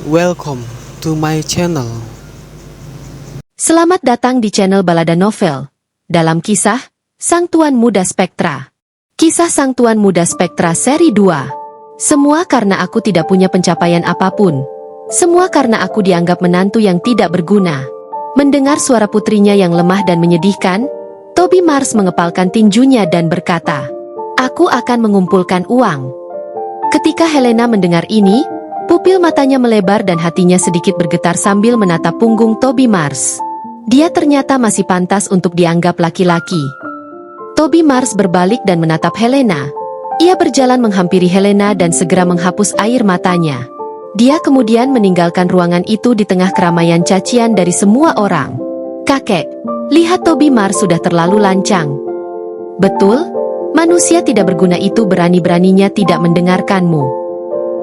Welcome to my channel. Selamat datang di channel Balada Novel. Dalam kisah, Sang Tuan Muda Spektra. Kisah Sang Tuan Muda Spektra seri 2. Semua karena aku tidak punya pencapaian apapun. Semua karena aku dianggap menantu yang tidak berguna. Mendengar suara putrinya yang lemah dan menyedihkan, Toby Mars mengepalkan tinjunya dan berkata, "Aku akan mengumpulkan uang." Ketika Helena mendengar ini, pupil matanya melebar dan hatinya sedikit bergetar sambil menatap punggung Toby Mars. Dia ternyata masih pantas untuk dianggap laki-laki. Toby Mars berbalik dan menatap Helena. Ia berjalan menghampiri Helena dan segera menghapus air matanya. Dia kemudian meninggalkan ruangan itu di tengah keramaian cacian dari semua orang. "Kakek, lihat Toby Mars sudah terlalu lancang." "Betul, manusia tidak berguna itu berani-beraninya tidak mendengarkanmu."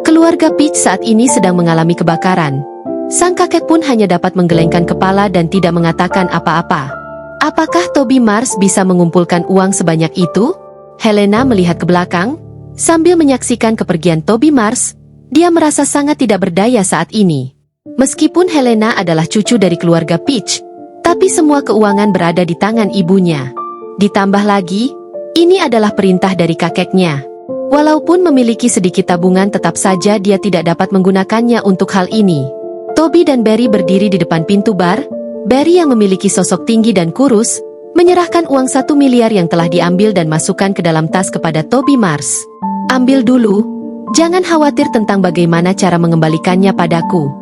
Keluarga Peach saat ini sedang mengalami kebakaran. Sang kakek pun hanya dapat menggelengkan kepala dan tidak mengatakan apa-apa. Apakah Toby Mars bisa mengumpulkan uang sebanyak itu? Helena melihat ke belakang. Sambil menyaksikan kepergian Toby Mars, dia merasa sangat tidak berdaya saat ini. Meskipun Helena adalah cucu dari keluarga Peach, tapi semua keuangan berada di tangan ibunya. Ditambah lagi, ini adalah perintah dari kakeknya. Walaupun memiliki sedikit tabungan, tetap saja dia tidak dapat menggunakannya untuk hal ini. Toby dan Barry berdiri di depan pintu bar. Barry yang memiliki sosok tinggi dan kurus, menyerahkan uang 1 miliar yang telah diambil dan masukkan ke dalam tas kepada Toby Mars. "Ambil dulu, jangan khawatir tentang bagaimana cara mengembalikannya padaku."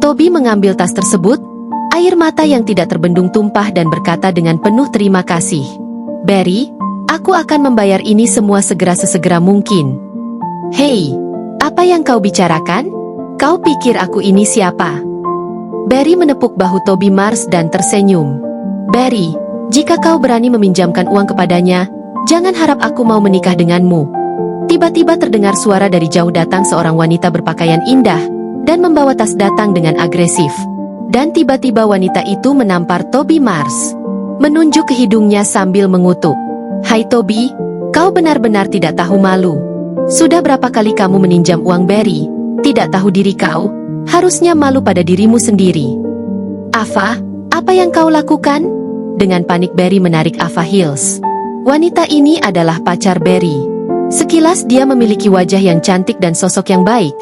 Toby mengambil tas tersebut, air mata yang tidak terbendung tumpah dan berkata dengan penuh terima kasih, "Barry, aku akan membayar ini semua sesegera mungkin." "Hei, apa yang kau bicarakan? Kau pikir aku ini siapa?" Barry menepuk bahu Toby Mars dan tersenyum. "Barry, jika kau berani meminjamkan uang kepadanya, jangan harap aku mau menikah denganmu." Tiba-tiba terdengar suara dari jauh datang seorang wanita berpakaian indah, dan membawa tas datang dengan agresif. Dan tiba-tiba wanita itu menampar Toby Mars. Menunjuk ke hidungnya sambil mengutuk. "Hai Toby, kau benar-benar tidak tahu malu. Sudah berapa kali kamu meninjam uang Barry? Tidak tahu diri kau? Harusnya malu pada dirimu sendiri." "Ava, apa yang kau lakukan?" Dengan panik Barry menarik Ava Hills. Wanita ini adalah pacar Barry. Sekilas dia memiliki wajah yang cantik dan sosok yang baik,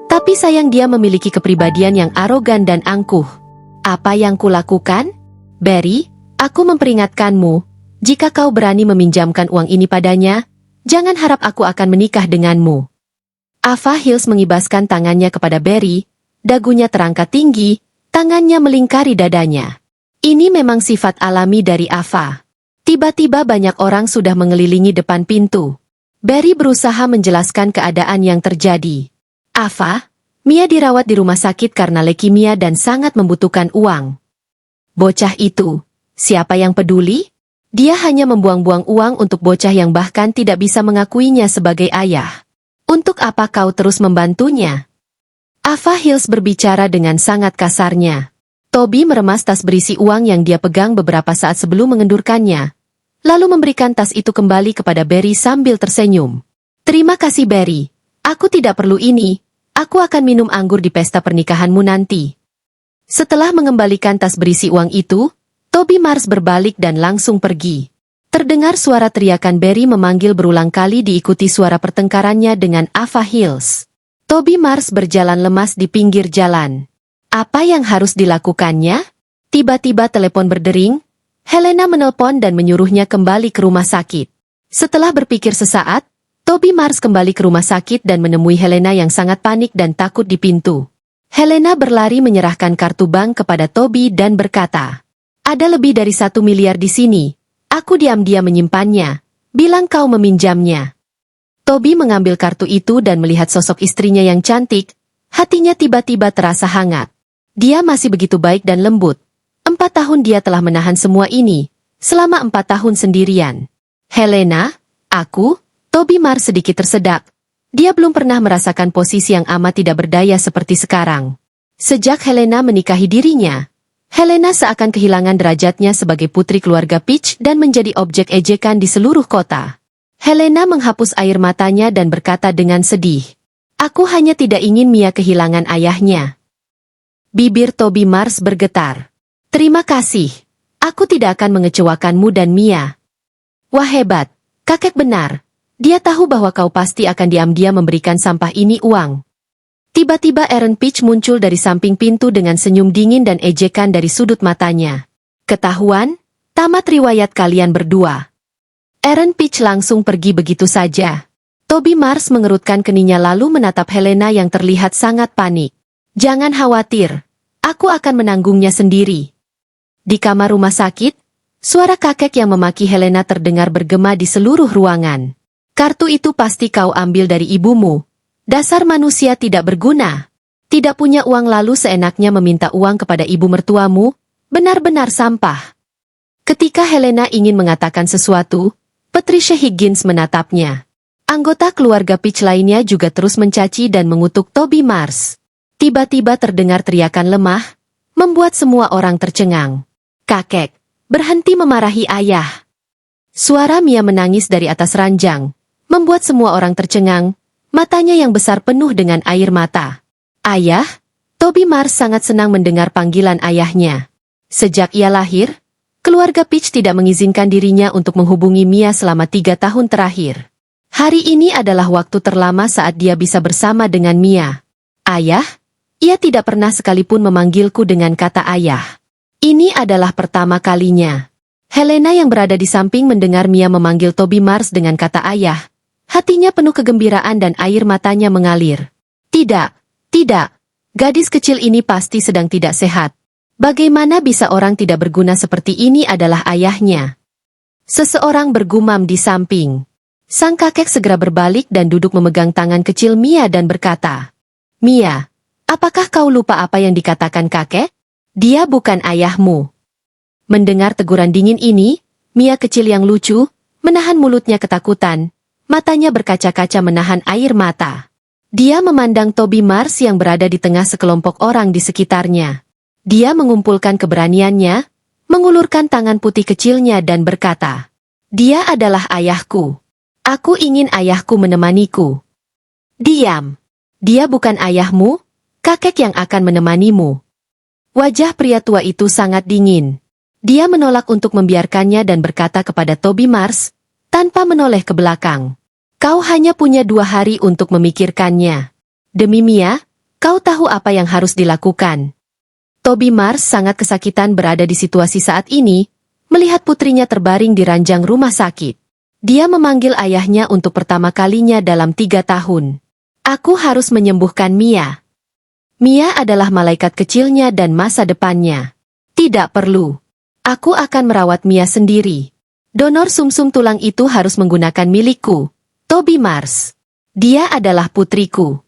tapi sayang dia memiliki kepribadian yang arogan dan angkuh. "Apa yang kulakukan? Barry, aku memperingatkanmu. Jika kau berani meminjamkan uang ini padanya, jangan harap aku akan menikah denganmu." Ava Hills mengibaskan tangannya kepada Barry, dagunya terangkat tinggi, tangannya melingkari dadanya. Ini memang sifat alami dari Ava. Tiba-tiba banyak orang sudah mengelilingi depan pintu. Barry berusaha menjelaskan keadaan yang terjadi. "Ava, Mia dirawat di rumah sakit karena leukemia dan sangat membutuhkan uang." "Bocah itu, siapa yang peduli? Dia hanya membuang-buang uang untuk bocah yang bahkan tidak bisa mengakuinya sebagai ayah. Untuk apa kau terus membantunya?" Ava Hills berbicara dengan sangat kasarnya. Toby meremas tas berisi uang yang dia pegang beberapa saat sebelum mengendurkannya, lalu memberikan tas itu kembali kepada Barry sambil tersenyum. "Terima kasih Barry, aku tidak perlu ini, aku akan minum anggur di pesta pernikahanmu nanti." Setelah mengembalikan tas berisi uang itu, Toby Mars berbalik dan langsung pergi. Terdengar suara teriakan Barry memanggil berulang kali diikuti suara pertengkarannya dengan Ava Hills. Toby Mars berjalan lemas di pinggir jalan. Apa yang harus dilakukannya? Tiba-tiba telepon berdering. Helena menelpon dan menyuruhnya kembali ke rumah sakit. Setelah berpikir sesaat, Toby Mars kembali ke rumah sakit dan menemui Helena yang sangat panik dan takut di pintu. Helena berlari menyerahkan kartu bank kepada Toby dan berkata, "Ada lebih dari 1 miliar di sini. Aku diam-diam menyimpannya. Bilang kau meminjamnya." Toby mengambil kartu itu dan melihat sosok istrinya yang cantik. Hatinya tiba-tiba terasa hangat. Dia masih begitu baik dan lembut. 4 tahun dia telah menahan semua ini. Selama 4 tahun sendirian. "Helena, aku..." Toby Mars sedikit tersedak. Dia belum pernah merasakan posisi yang amat tidak berdaya seperti sekarang. Sejak Helena menikahi dirinya, Helena seakan kehilangan derajatnya sebagai putri keluarga Peach dan menjadi objek ejekan di seluruh kota. Helena menghapus air matanya dan berkata dengan sedih, "Aku hanya tidak ingin Mia kehilangan ayahnya. Bibir Toby Mars bergetar. Terima kasih. Aku tidak akan mengecewakanmu dan Mia. Wah hebat, kakek benar. Dia tahu bahwa kau pasti akan diam-diam memberikan sampah ini uang. Tiba-tiba Aaron Peach muncul dari samping pintu dengan senyum dingin dan ejekan dari sudut matanya. Ketahuan? Tamat riwayat kalian berdua. Aaron Peach langsung pergi begitu saja. Toby Mars mengerutkan keningnya lalu menatap Helena yang terlihat sangat panik. Jangan khawatir, aku akan menanggungnya sendiri. Di kamar rumah sakit, suara kakek yang memaki Helena terdengar bergema di seluruh ruangan. Kartu itu pasti kau ambil dari ibumu. Dasar manusia tidak berguna. Tidak punya uang lalu seenaknya meminta uang kepada ibu mertuamu, benar-benar sampah. Ketika Helena ingin mengatakan sesuatu, Patricia Higgins menatapnya. Anggota keluarga Peach lainnya juga terus mencaci dan mengutuk Toby Mars. Tiba-tiba terdengar teriakan lemah, membuat semua orang tercengang. Kakek, berhenti memarahi ayah. Suara Mia menangis dari atas ranjang, membuat semua orang tercengang, matanya yang besar penuh dengan air mata. Ayah, Toby Mars sangat senang mendengar panggilan ayahnya. Sejak ia lahir, keluarga Peach tidak mengizinkan dirinya untuk menghubungi Mia selama 3 tahun terakhir. Hari ini adalah waktu terlama saat dia bisa bersama dengan Mia. Ayah, ia tidak pernah sekalipun memanggilku dengan kata ayah. Ini adalah pertama kalinya. Helena yang berada di samping mendengar Mia memanggil Toby Mars dengan kata ayah. Hatinya penuh kegembiraan dan air matanya mengalir. Tidak, tidak. Gadis kecil ini pasti sedang tidak sehat. Bagaimana bisa orang tidak berguna seperti ini adalah ayahnya? Seseorang bergumam di samping. Sang kakek segera berbalik dan duduk memegang tangan kecil Mia dan berkata, Mia, apakah kau lupa apa yang dikatakan kakek? Dia bukan ayahmu. Mendengar teguran dingin ini, Mia kecil yang lucu, menahan mulutnya ketakutan, matanya berkaca-kaca menahan air mata. Dia memandang Toby Mars yang berada di tengah sekelompok orang di sekitarnya. Dia mengumpulkan keberaniannya, mengulurkan tangan putih kecilnya dan berkata, dia adalah ayahku. Aku ingin ayahku menemaniku. Diam. Dia bukan ayahmu, kakek yang akan menemanimu. Wajah pria tua itu sangat dingin. Dia menolak untuk membiarkannya dan berkata kepada Toby Mars, tanpa menoleh ke belakang. Kau hanya punya 2 hari untuk memikirkannya. Demi Mia, kau tahu apa yang harus dilakukan. Toby Mars sangat kesakitan berada di situasi saat ini, melihat putrinya terbaring di ranjang rumah sakit. Dia memanggil ayahnya untuk pertama kalinya dalam 3 tahun. Aku harus menyembuhkan Mia. Mia adalah malaikat kecilnya dan masa depannya. Tidak perlu. Aku akan merawat Mia sendiri. Donor sumsum tulang itu harus menggunakan milikku, Toby Mars. Dia adalah putriku.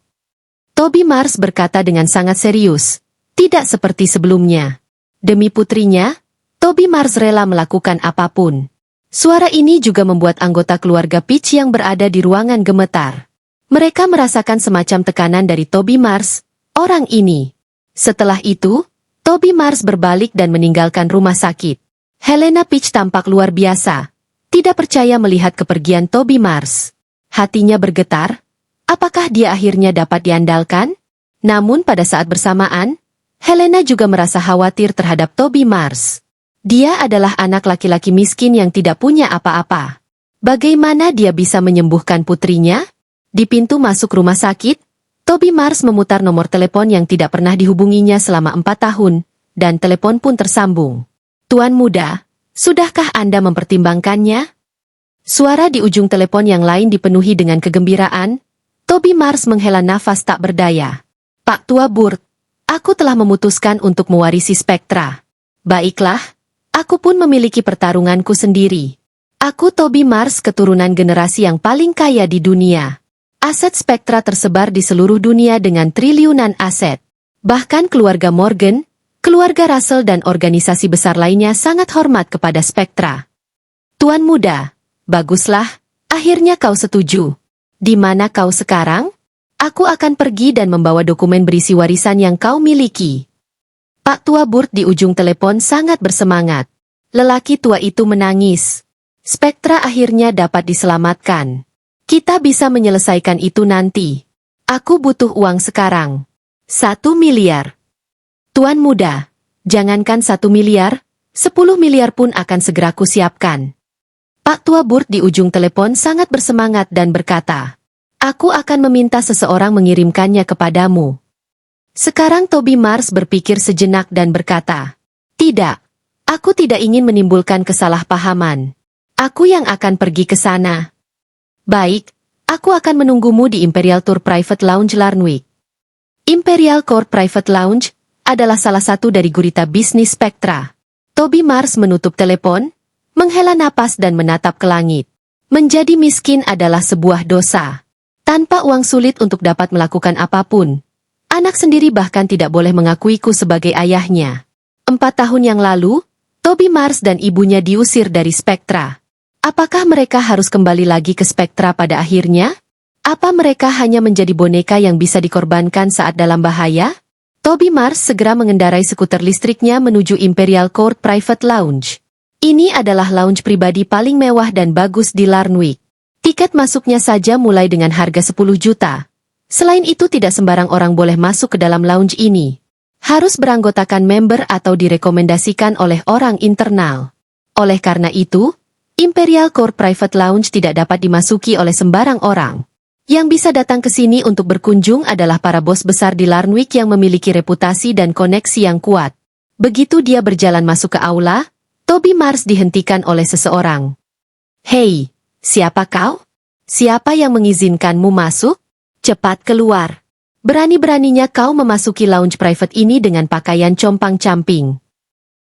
Toby Mars berkata dengan sangat serius, tidak seperti sebelumnya. Demi putrinya, Toby Mars rela melakukan apapun. Suara ini juga membuat anggota keluarga Peach yang berada di ruangan gemetar. Mereka merasakan semacam tekanan dari Toby Mars, orang ini. Setelah itu, Toby Mars berbalik dan meninggalkan rumah sakit. Helena Peach tampak luar biasa, tidak percaya melihat kepergian Toby Mars. Hatinya bergetar, apakah dia akhirnya dapat diandalkan? Namun pada saat bersamaan, Helena juga merasa khawatir terhadap Toby Mars. Dia adalah anak laki-laki miskin yang tidak punya apa-apa. Bagaimana dia bisa menyembuhkan putrinya? Di pintu masuk rumah sakit, Toby Mars memutar nomor telepon yang tidak pernah dihubunginya selama 4 tahun, dan telepon pun tersambung. Tuan muda, sudahkah Anda mempertimbangkannya? Suara di ujung telepon yang lain dipenuhi dengan kegembiraan. Toby Mars menghela nafas tak berdaya. Pak Tua Burt, aku telah memutuskan untuk mewarisi Spektra. Baiklah, aku pun memiliki pertarunganku sendiri. Aku Toby Mars keturunan generasi yang paling kaya di dunia. Aset Spektra tersebar di seluruh dunia dengan triliunan aset. Bahkan keluarga Morgan, keluarga Russell dan organisasi besar lainnya sangat hormat kepada Spektra. Tuan muda, baguslah, akhirnya kau setuju. Di mana kau sekarang? Aku akan pergi dan membawa dokumen berisi warisan yang kau miliki. Pak Tua Burt di ujung telepon sangat bersemangat. Lelaki tua itu menangis. Spektra akhirnya dapat diselamatkan. Kita bisa menyelesaikan itu nanti. Aku butuh uang sekarang. 1 miliar. Tuan muda, jangankan 1 miliar, 10 miliar pun akan segera kusiapkan. Pak Tua Burt di ujung telepon sangat bersemangat dan berkata, aku akan meminta seseorang mengirimkannya kepadamu. Sekarang Toby Mars berpikir sejenak dan berkata, tidak, aku tidak ingin menimbulkan kesalahpahaman. Aku yang akan pergi ke sana. Baik, aku akan menunggumu di Imperial Tour Private Lounge Larnwick. Imperial Court Private Lounge adalah salah satu dari gurita bisnis Spectra. Toby Mars menutup telepon, menghela napas dan menatap ke langit. Menjadi miskin adalah sebuah dosa. Tanpa uang sulit untuk dapat melakukan apapun. Anak sendiri bahkan tidak boleh mengakuiku sebagai ayahnya. 4 tahun yang lalu, Toby Mars dan ibunya diusir dari Spectra. Apakah mereka harus kembali lagi ke Spectra pada akhirnya? Apa mereka hanya menjadi boneka yang bisa dikorbankan saat dalam bahaya? Toby Mars segera mengendarai skuter listriknya menuju Imperial Court Private Lounge. Ini adalah lounge pribadi paling mewah dan bagus di Larnwick. Tiket masuknya saja mulai dengan harga 10 juta. Selain itu tidak sembarang orang boleh masuk ke dalam lounge ini. Harus beranggotakan member atau direkomendasikan oleh orang internal. Oleh karena itu, Imperial Court Private Lounge tidak dapat dimasuki oleh sembarang orang. Yang bisa datang ke sini untuk berkunjung adalah para bos besar di Larnwick yang memiliki reputasi dan koneksi yang kuat. Begitu dia berjalan masuk ke aula, Toby Mars dihentikan oleh seseorang. Hei, siapa kau? Siapa yang mengizinkanmu masuk? Cepat keluar. Berani-beraninya kau memasuki lounge private ini dengan pakaian compang-camping.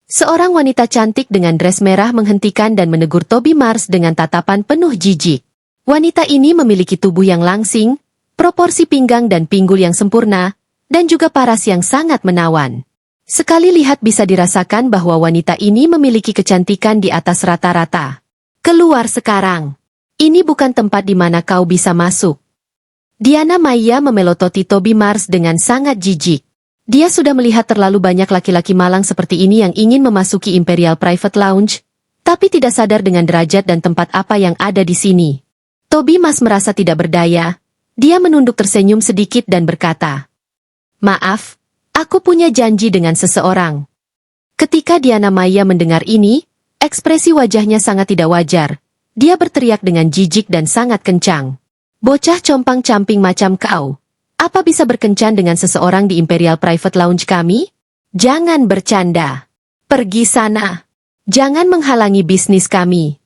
Seorang wanita cantik dengan dress merah menghentikan dan menegur Toby Mars dengan tatapan penuh jijik. Wanita ini memiliki tubuh yang langsing, proporsi pinggang dan pinggul yang sempurna, dan juga paras yang sangat menawan. Sekali lihat bisa dirasakan bahwa wanita ini memiliki kecantikan di atas rata-rata. Keluar sekarang. Ini bukan tempat di mana kau bisa masuk. Diana Maya memelototi Toby Mars dengan sangat jijik. Dia sudah melihat terlalu banyak laki-laki malang seperti ini yang ingin memasuki Imperial Private Lounge, tapi tidak sadar dengan derajat dan tempat apa yang ada di sini. Toby Mars merasa tidak berdaya. Dia menunduk tersenyum sedikit dan berkata, maaf, aku punya janji dengan seseorang. Ketika Diana Maya mendengar ini, ekspresi wajahnya sangat tidak wajar. Dia berteriak dengan jijik dan sangat kencang. Bocah compang-camping macam kau, apa bisa berkencan dengan seseorang di Imperial Private Lounge kami? Jangan bercanda. Pergi sana. Jangan menghalangi bisnis kami.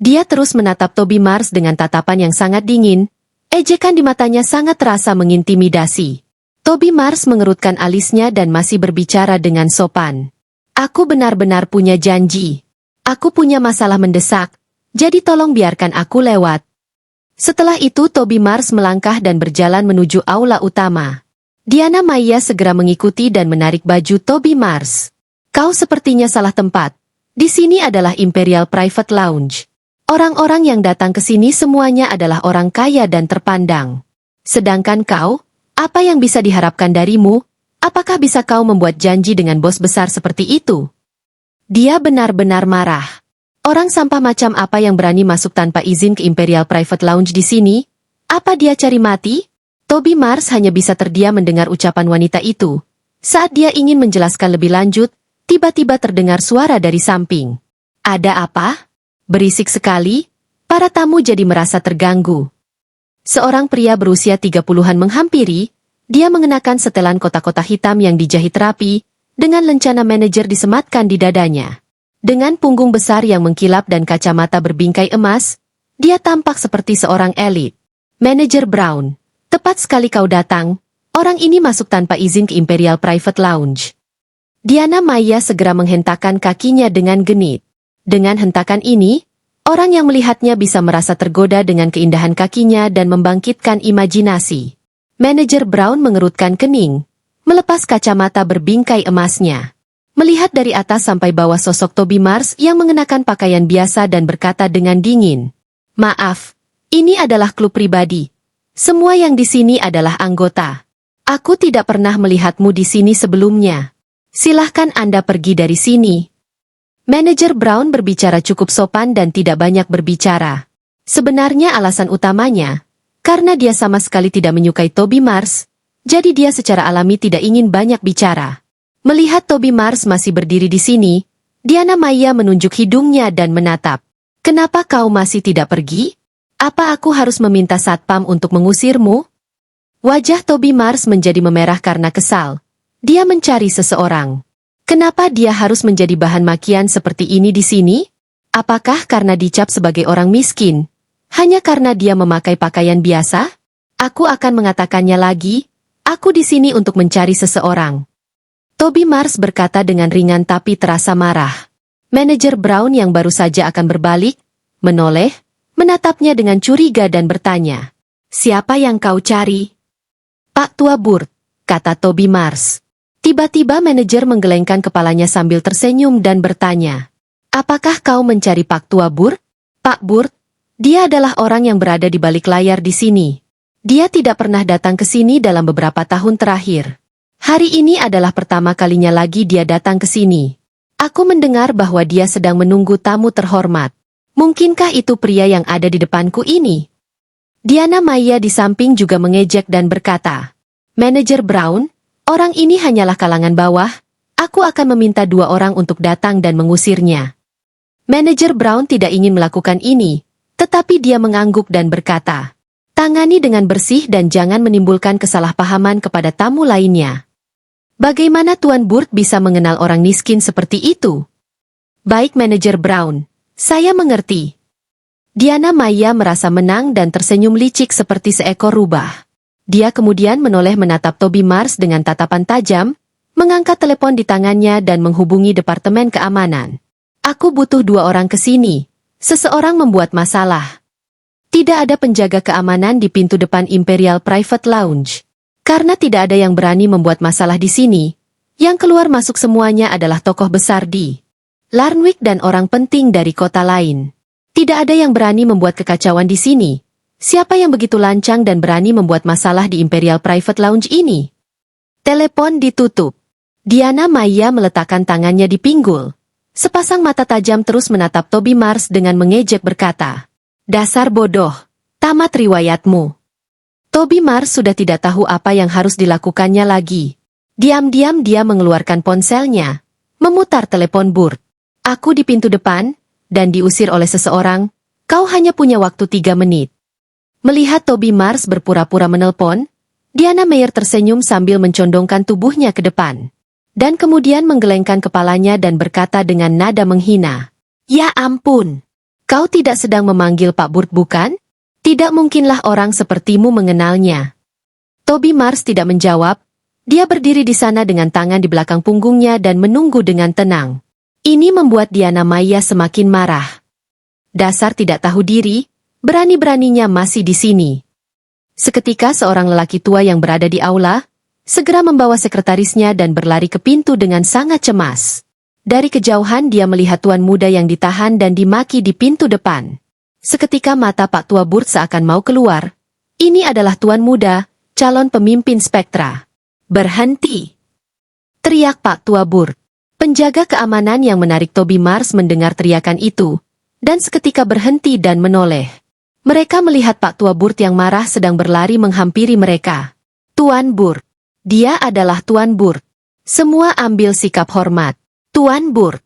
Dia terus menatap Toby Mars dengan tatapan yang sangat dingin. Ejekan di matanya sangat terasa mengintimidasi. Toby Mars mengerutkan alisnya dan masih berbicara dengan sopan. Aku benar-benar punya janji. Aku punya masalah mendesak, jadi tolong biarkan aku lewat. Setelah itu Toby Mars melangkah dan berjalan menuju aula utama. Diana Maya segera mengikuti dan menarik baju Toby Mars. Kau sepertinya salah tempat. Di sini adalah Imperial Private Lounge. Orang-orang yang datang ke sini semuanya adalah orang kaya dan terpandang. Sedangkan kau, apa yang bisa diharapkan darimu? Apakah bisa kau membuat janji dengan bos besar seperti itu? Dia benar-benar marah. Orang sampah macam apa yang berani masuk tanpa izin ke Imperial Private Lounge di sini? Apa dia cari mati? Toby Mars hanya bisa terdiam mendengar ucapan wanita itu. Saat dia ingin menjelaskan lebih lanjut, tiba-tiba terdengar suara dari samping. Ada apa? Berisik sekali, para tamu jadi merasa terganggu. Seorang pria berusia 30-an menghampiri, dia mengenakan setelan kotak-kotak hitam yang dijahit rapi, dengan lencana manajer disematkan di dadanya. Dengan punggung besar yang mengkilap dan kacamata berbingkai emas, dia tampak seperti seorang elit. Manajer Brown, tepat sekali kau datang, orang ini masuk tanpa izin ke Imperial Private Lounge. Diana Maya segera menghentakkan kakinya dengan genit. Dengan hentakan ini, orang yang melihatnya bisa merasa tergoda dengan keindahan kakinya dan membangkitkan imajinasi. Manajer Brown mengerutkan kening, melepas kacamata berbingkai emasnya. Melihat dari atas sampai bawah sosok Toby Mars yang mengenakan pakaian biasa dan berkata dengan dingin, maaf, ini adalah klub pribadi. Semua yang di sini adalah anggota. Aku tidak pernah melihatmu di sini sebelumnya. Silahkan Anda pergi dari sini. Manajer Brown berbicara cukup sopan dan tidak banyak berbicara. Sebenarnya alasan utamanya, karena dia sama sekali tidak menyukai Toby Mars, jadi dia secara alami tidak ingin banyak bicara. Melihat Toby Mars masih berdiri di sini, Diana Maya menunjuk hidungnya dan menatap. Kenapa kau masih tidak pergi? Apa aku harus meminta satpam untuk mengusirmu? Wajah Toby Mars menjadi memerah karena kesal. Dia mencari seseorang. Kenapa dia harus menjadi bahan makian seperti ini di sini? Apakah karena dicap sebagai orang miskin? Hanya karena dia memakai pakaian biasa? Aku akan mengatakannya lagi. Aku di sini untuk mencari seseorang. Toby Mars berkata dengan ringan tapi terasa marah. Manajer Brown yang baru saja akan berbalik, menoleh, menatapnya dengan curiga dan bertanya, "Siapa yang kau cari?" "Pak Tua Burt," kata Toby Mars. Tiba-tiba manajer menggelengkan kepalanya sambil tersenyum dan bertanya, "Apakah kau mencari Pak Tua Burt?" "Pak Burt, dia adalah orang yang berada di balik layar di sini. Dia tidak pernah datang ke sini dalam beberapa tahun terakhir. Hari ini adalah pertama kalinya lagi dia datang ke sini. Aku mendengar bahwa dia sedang menunggu tamu terhormat. Mungkinkah itu pria yang ada di depanku ini?" Diana Maya di samping juga mengejek dan berkata, "Manajer Brown, orang ini hanyalah kalangan bawah. Aku akan meminta 2 orang untuk datang dan mengusirnya." Manajer Brown tidak ingin melakukan ini, tetapi dia mengangguk dan berkata, "Tangani dengan bersih dan jangan menimbulkan kesalahpahaman kepada tamu lainnya." "Bagaimana Tuan Burt bisa mengenal orang miskin seperti itu?" "Baik Manajer Brown, saya mengerti." Diana Maya merasa menang dan tersenyum licik seperti seekor rubah. Dia kemudian menoleh menatap Toby Mars dengan tatapan tajam, mengangkat telepon di tangannya dan menghubungi Departemen Keamanan. "Aku butuh 2 orang ke sini. Seseorang membuat masalah." Tidak ada penjaga keamanan di pintu depan Imperial Private Lounge. Karena tidak ada yang berani membuat masalah di sini, yang keluar masuk semuanya adalah tokoh besar di Larnwick dan orang penting dari kota lain. Tidak ada yang berani membuat kekacauan di sini. Siapa yang begitu lancang dan berani membuat masalah di Imperial Private Lounge ini? Telepon ditutup. Diana Maya meletakkan tangannya di pinggul. Sepasang mata tajam terus menatap Toby Mars dengan mengejek berkata, "Dasar bodoh, tamat riwayatmu." Toby Mars sudah tidak tahu apa yang harus dilakukannya lagi. Diam-diam dia mengeluarkan ponselnya, memutar telepon Burt. "Aku di pintu depan, dan diusir oleh seseorang. Kau hanya punya waktu 3 menit. Melihat Toby Mars berpura-pura menelpon, Diana Meyer tersenyum sambil mencondongkan tubuhnya ke depan. Dan kemudian menggelengkan kepalanya dan berkata dengan nada menghina, "Ya ampun, kau tidak sedang memanggil Pak Burt bukan? Tidak mungkinlah orang sepertimu mengenalnya." Toby Mars tidak menjawab. Dia berdiri di sana dengan tangan di belakang punggungnya dan menunggu dengan tenang. Ini membuat Diana Maya semakin marah. Dasar tidak tahu diri, berani-beraninya masih di sini. Seketika seorang lelaki tua yang berada di aula, segera membawa sekretarisnya dan berlari ke pintu dengan sangat cemas. Dari kejauhan dia melihat tuan muda yang ditahan dan dimaki di pintu depan. Seketika mata Pak Tua Burt seakan mau keluar. Ini adalah tuan muda, calon pemimpin Spektra. "Berhenti!" teriak Pak Tua Burt. Penjaga keamanan yang menarik Toby Mars mendengar teriakan itu, dan seketika berhenti dan menoleh. Mereka melihat Pak Tua Burt yang marah sedang berlari menghampiri mereka. "Tuan Burt. Dia adalah Tuan Burt. Semua ambil sikap hormat. Tuan Burt."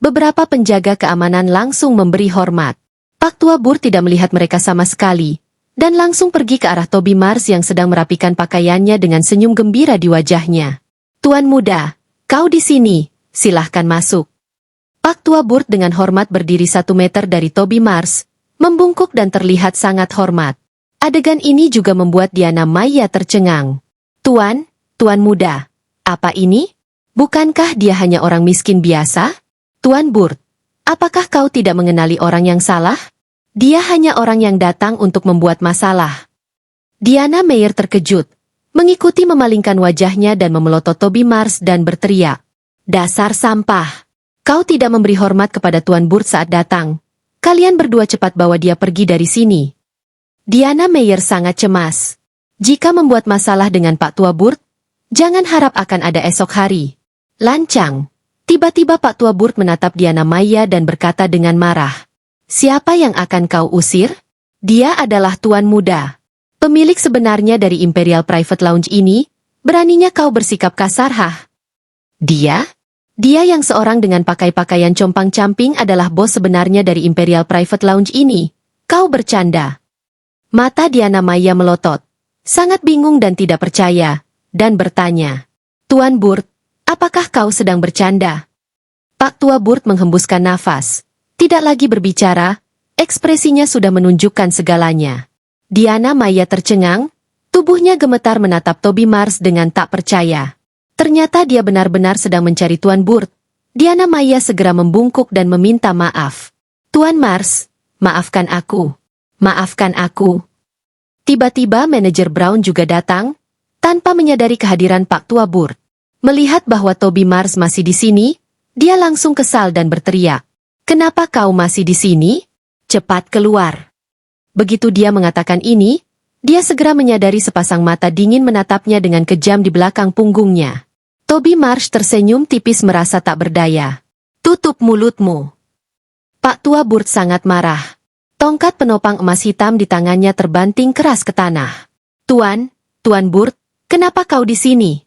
Beberapa penjaga keamanan langsung memberi hormat. Pak Tua Burt tidak melihat mereka sama sekali, dan langsung pergi ke arah Toby Mars yang sedang merapikan pakaiannya dengan senyum gembira di wajahnya. "Tuan muda, kau di sini, silahkan masuk." Pak Tua Burt dengan hormat berdiri 1 meter dari Toby Mars, membungkuk dan terlihat sangat hormat. Adegan ini juga membuat Diana Maya tercengang. Tuan muda, apa ini? Bukankah dia hanya orang miskin biasa? Tuan Burt, apakah kau tidak mengenali orang yang salah? Dia hanya orang yang datang untuk membuat masalah." Diana Meyer terkejut, mengikuti memalingkan wajahnya dan memelotot Toby Mars dan berteriak, "Dasar sampah! Kau tidak memberi hormat kepada Tuan Burt saat datang. Kalian berdua cepat bawa dia pergi dari sini." Diana Meyer sangat cemas. Jika membuat masalah dengan Pak Tua Burt, jangan harap akan ada esok hari. Lancang. Tiba-tiba Pak Tua Burt menatap Diana Maya dan berkata dengan marah, "Siapa yang akan kau usir? Dia adalah tuan muda. Pemilik sebenarnya dari Imperial Private Lounge ini, beraninya kau bersikap kasar hah?" Dia? Dia yang seorang dengan pakaian compang-camping adalah bos sebenarnya dari Imperial Private Lounge ini. Kau bercanda. Mata Diana Maya melotot. Sangat bingung dan tidak percaya. Dan bertanya. Tuan Burt, apakah kau sedang bercanda? Pak Tua Burt menghembuskan nafas. Tidak lagi berbicara. Ekspresinya sudah menunjukkan segalanya. Diana Maya tercengang. Tubuhnya gemetar menatap Toby Mars dengan tak percaya. Ternyata dia benar-benar sedang mencari Tuan Burt. Diana Maya segera membungkuk dan meminta maaf. Tuan Mars, maafkan aku. Maafkan aku. Tiba-tiba manajer Brown juga datang, tanpa menyadari kehadiran Pak Tua Burt. Melihat bahwa Toby Mars masih di sini, dia langsung kesal dan berteriak. Kenapa kau masih di sini? Cepat keluar. Begitu dia mengatakan ini, dia segera menyadari sepasang mata dingin menatapnya dengan kejam di belakang punggungnya. Toby Marsh tersenyum tipis merasa tak berdaya. Tutup mulutmu. Pak Tua Burt sangat marah. Tongkat penopang emas hitam di tangannya terbanting keras ke tanah. Tuan Burt, kenapa kau di sini?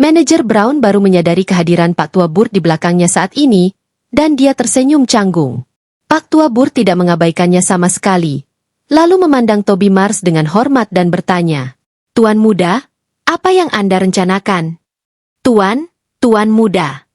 Manajer Brown baru menyadari kehadiran Pak Tua Burt di belakangnya saat ini, dan dia tersenyum canggung. Pak Tua Burt tidak mengabaikannya sama sekali. Lalu memandang Toby Mars dengan hormat dan bertanya, Tuan muda, apa yang Anda rencanakan? Tuan muda.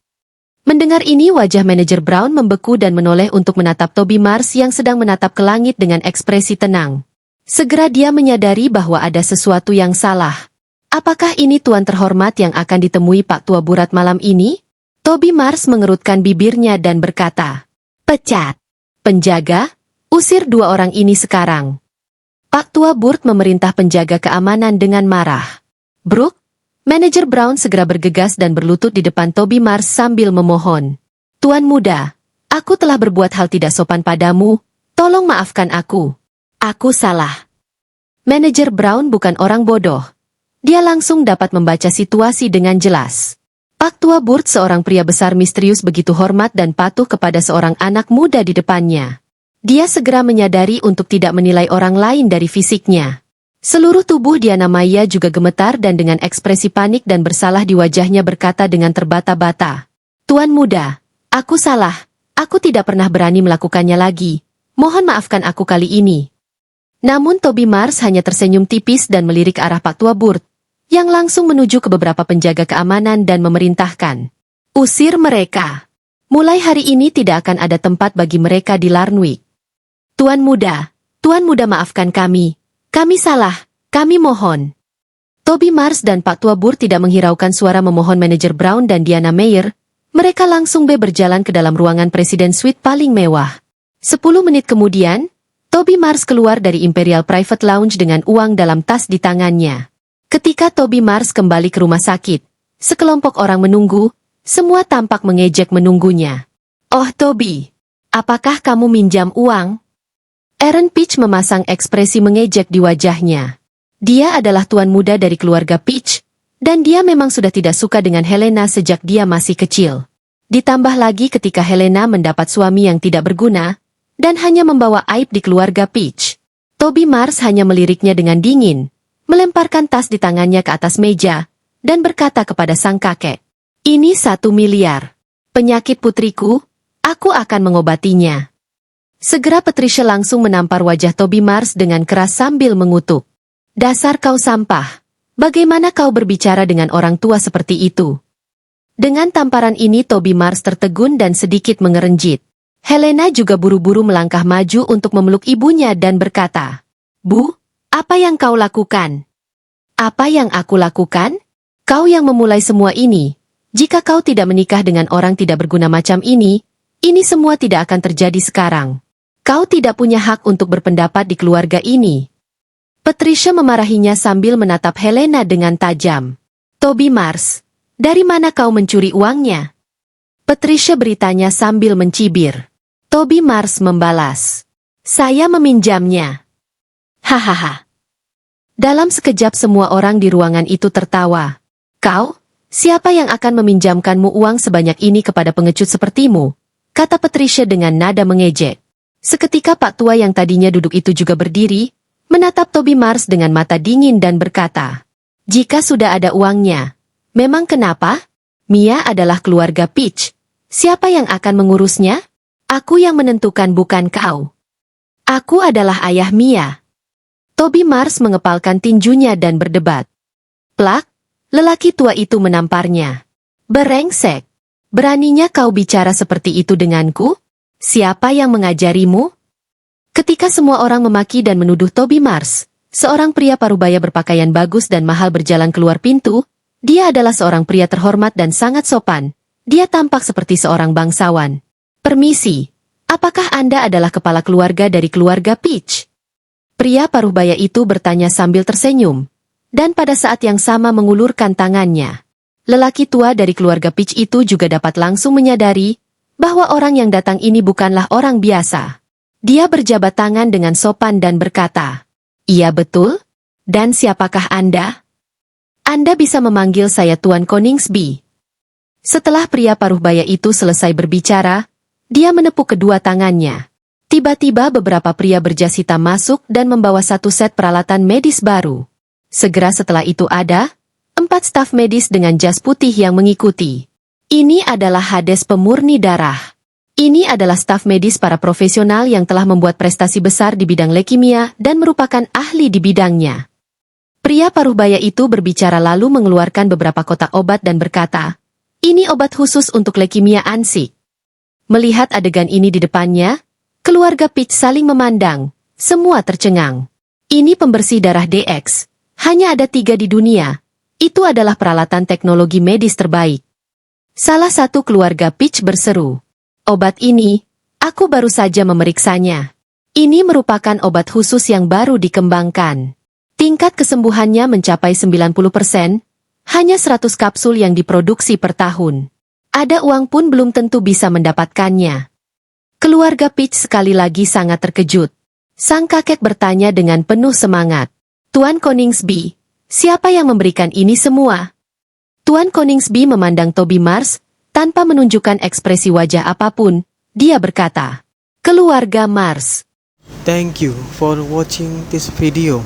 Mendengar ini wajah manajer Brown membeku dan menoleh untuk menatap Toby Mars yang sedang menatap ke langit dengan ekspresi tenang. Segera dia menyadari bahwa ada sesuatu yang salah. Apakah ini tuan terhormat yang akan ditemui Pak Tua Burt malam ini? Toby Mars mengerutkan bibirnya dan berkata, pecat. Penjaga? Usir dua orang ini sekarang. Pak Tua Burt memerintah penjaga keamanan dengan marah. Brooke, manajer Brown segera bergegas dan berlutut di depan Toby Mars sambil memohon. Tuan muda, aku telah berbuat hal tidak sopan padamu, tolong maafkan aku. Aku salah. Manajer Brown bukan orang bodoh. Dia langsung dapat membaca situasi dengan jelas. Pak Tua Burt seorang pria besar misterius begitu hormat dan patuh kepada seorang anak muda di depannya. Dia segera menyadari untuk tidak menilai orang lain dari fisiknya. Seluruh tubuh Diana Maya juga gemetar dan dengan ekspresi panik dan bersalah di wajahnya berkata dengan terbata-bata. Tuan muda, aku salah. Aku tidak pernah berani melakukannya lagi. Mohon maafkan aku kali ini. Namun Toby Mars hanya tersenyum tipis dan melirik ke arah Pak Tua Burt, yang langsung menuju ke beberapa penjaga keamanan dan memerintahkan. Usir mereka. Mulai hari ini tidak akan ada tempat bagi mereka di Larnwick. Tuan muda maafkan kami. Kami salah, kami mohon. Toby Mars dan Pak Tua Burt tidak menghiraukan suara memohon manajer Brown dan Diana Meyer. Mereka langsung berjalan ke dalam ruangan Presiden Suite paling mewah. 10 menit kemudian, Toby Mars keluar dari Imperial Private Lounge dengan uang dalam tas di tangannya. Ketika Toby Mars kembali ke rumah sakit, sekelompok orang menunggu, semua tampak mengejek menunggunya. Oh Toby, apakah kamu minjam uang? Aaron Peach memasang ekspresi mengejek di wajahnya. Dia adalah tuan muda dari keluarga Peach, dan dia memang sudah tidak suka dengan Helena sejak dia masih kecil. Ditambah lagi ketika Helena mendapat suami yang tidak berguna, dan hanya membawa aib di keluarga Peach. Toby Mars hanya meliriknya dengan dingin, melemparkan tas di tangannya ke atas meja, dan berkata kepada sang kakek, ini 1 miliar. Penyakit putriku, aku akan mengobatinya. Segera Patricia langsung menampar wajah Toby Mars dengan keras sambil mengutuk. Dasar kau sampah. Bagaimana kau berbicara dengan orang tua seperti itu? Dengan tamparan ini Toby Mars tertegun dan sedikit mengerenjit. Helena juga buru-buru melangkah maju untuk memeluk ibunya dan berkata, Bu, apa yang kau lakukan? Apa yang aku lakukan? Kau yang memulai semua ini. Jika kau tidak menikah dengan orang tidak berguna macam ini semua tidak akan terjadi sekarang. Kau tidak punya hak untuk berpendapat di keluarga ini. Patricia memarahinya sambil menatap Helena dengan tajam. Toby Mars, dari mana kau mencuri uangnya? Patricia beritanya sambil mencibir. Toby Mars membalas. Saya meminjamnya. Hahaha. Dalam sekejap semua orang di ruangan itu tertawa. Kau? Siapa yang akan meminjamkanmu uang sebanyak ini kepada pengecut sepertimu? Kata Patricia dengan nada mengejek. Seketika Pak Tua yang tadinya duduk itu juga berdiri, menatap Toby Mars dengan mata dingin dan berkata, jika sudah ada uangnya, memang kenapa? Mia adalah keluarga Peach. Siapa yang akan mengurusnya? Aku yang menentukan, bukan kau. Aku adalah ayah Mia. Toby Mars mengepalkan tinjunya dan berdebat. Plak, lelaki tua itu menamparnya. Berengsek. Beraninya kau bicara seperti itu denganku? Siapa yang mengajarimu? Ketika semua orang memaki dan menuduh Toby Mars, seorang pria parubaya berpakaian bagus dan mahal berjalan keluar pintu. Dia adalah seorang pria terhormat dan sangat sopan. Dia tampak seperti seorang bangsawan. Permisi, apakah Anda adalah kepala keluarga dari keluarga Peach? Pria parubaya itu bertanya sambil tersenyum. Dan pada saat yang sama mengulurkan tangannya. Lelaki tua dari keluarga Peach itu juga dapat langsung menyadari bahwa orang yang datang ini bukanlah orang biasa. Dia berjabat tangan dengan sopan dan berkata, "Iya betul? Dan siapakah Anda?" "Anda bisa memanggil saya Tuan Coningsby." Setelah pria paruhbaya itu selesai berbicara, dia menepuk kedua tangannya. Tiba-tiba beberapa pria berjas hitam masuk dan membawa satu set peralatan medis baru. Segera setelah itu ada 4 staf medis dengan jas putih yang mengikuti. Ini adalah Hades pemurni darah. Ini adalah staf medis para profesional yang telah membuat prestasi besar di bidang leukemia dan merupakan ahli di bidangnya. Pria paruhbaya itu berbicara lalu mengeluarkan beberapa kotak obat dan berkata, "Ini obat khusus untuk leukemia Ansik." Melihat adegan ini di depannya, keluarga Peach saling memandang, semua tercengang. Ini pembersih darah DX, hanya ada 3 di dunia. Itu adalah peralatan teknologi medis terbaik. Salah satu keluarga Peach berseru, "Obat ini, aku baru saja memeriksanya. Ini merupakan obat khusus yang baru dikembangkan. Tingkat kesembuhannya mencapai 90%, hanya 100 kapsul yang diproduksi per tahun. Ada uang pun belum tentu bisa mendapatkannya." Keluarga Peach sekali lagi sangat terkejut. Sang kakek bertanya dengan penuh semangat, "Tuan Coningsby, siapa yang memberikan ini semua?" Tuan Coningsby memandang Toby Mars, tanpa menunjukkan ekspresi wajah apapun, dia berkata, "Keluarga Mars." Thank you for watching this video.